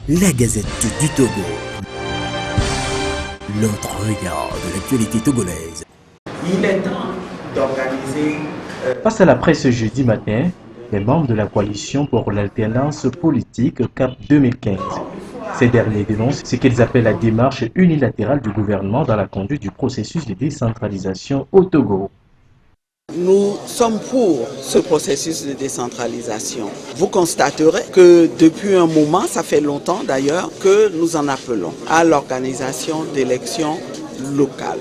La Gazette du Togo. L'autre regard de l'actualité togolaise. Il est temps d'organiser... Face à la presse jeudi matin, les membres de la coalition pour l'alternance politique CAP 2015. Ces derniers dénoncent ce qu'ils appellent la démarche unilatérale du gouvernement dans la conduite du processus de décentralisation au Togo. Nous sommes pour ce processus de décentralisation. Vous constaterez que depuis un moment, ça fait longtemps d'ailleurs, que nous en appelons à l'organisation d'élections locales.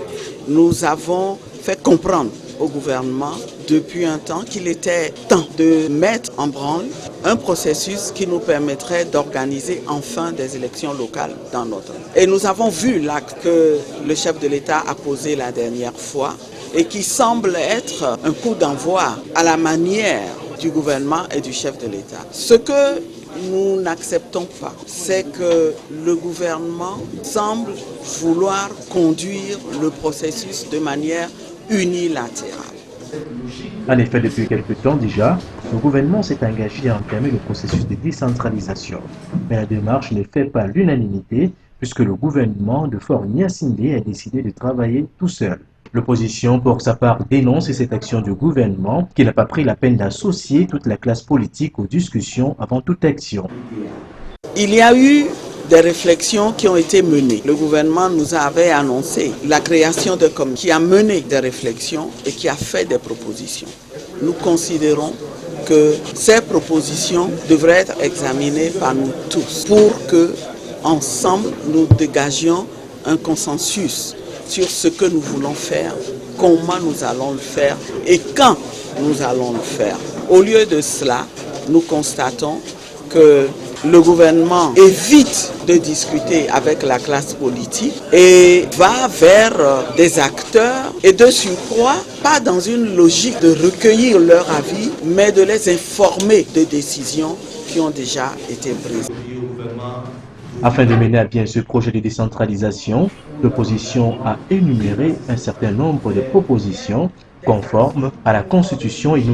Nous avons fait comprendre au gouvernement depuis un temps qu'il était temps de mettre en branle un processus qui nous permettrait d'organiser enfin des élections locales dans notre pays. Et nous avons vu l'acte que le chef de l'État a posé la dernière fois et qui semble être un coup d'envoi à la manière du gouvernement et du chef de l'État. Ce que nous n'acceptons pas, c'est que le gouvernement semble vouloir conduire le processus de manière unilatérale. En effet, depuis quelque temps déjà, le gouvernement s'est engagé à entamer le processus de décentralisation. Mais la démarche ne fait pas l'unanimité puisque le gouvernement de Faure Gnassingbé a décidé de travailler tout seul. L'opposition, pour sa part, dénonce cette action du gouvernement qui n'a pas pris la peine d'associer toute la classe politique aux discussions avant toute action. Il y a eu des réflexions qui ont été menées. Le gouvernement nous avait annoncé la création de communes qui a mené des réflexions et qui a fait des propositions. Nous considérons que ces propositions devraient être examinées par nous tous pour que, ensemble, nous dégagions un consensus sur ce que nous voulons faire, comment nous allons le faire et quand nous allons le faire. Au lieu de cela, nous constatons que le gouvernement évite de discuter avec la classe politique et va vers des acteurs et de surcroît, pas dans une logique de recueillir leur avis, mais de les informer de décisions qui ont déjà été prises. Afin de mener à bien ce projet de décentralisation, l'opposition a énuméré un certain nombre de propositions conformes à la Constitution et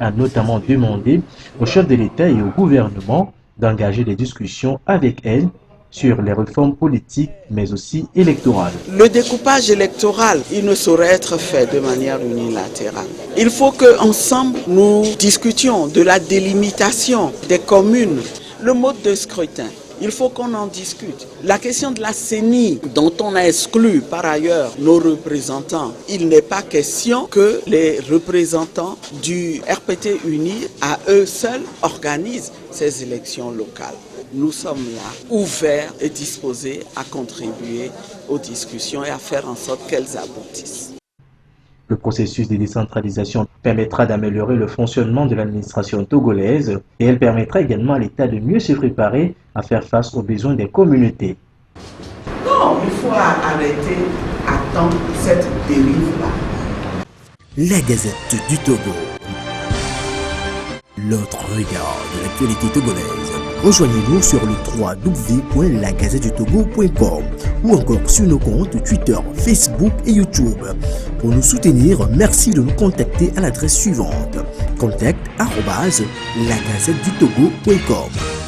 a notamment demandé au chef de l'État et au gouvernement d'engager des discussions avec elle sur les réformes politiques, mais aussi électorales. Le découpage électoral, il ne saurait être fait de manière unilatérale. Il faut qu'ensemble, nous discutions de la délimitation des communes, le mode de scrutin. Il faut qu'on en discute. La question de la CENI, dont on a exclu par ailleurs nos représentants, il n'est pas question que les représentants du RPT uni, à eux seuls, organisent ces élections locales. Nous sommes là, ouverts et disposés à contribuer aux discussions et à faire en sorte qu'elles aboutissent. Le processus de décentralisation permettra d'améliorer le fonctionnement de l'administration togolaise et elle permettra également à l'État de mieux se préparer à faire face aux besoins des communautés. Non, il faut arrêter à temps cette dérive-là. La Gazette du Togo. L'autre regard de l'actualité togolaise. Rejoignez-nous sur le www.lagazettedutogo.com ou encore sur nos comptes Twitter, Facebook et YouTube. Pour nous soutenir, merci de nous contacter à l'adresse suivante: contact@lagazettedutogo.com.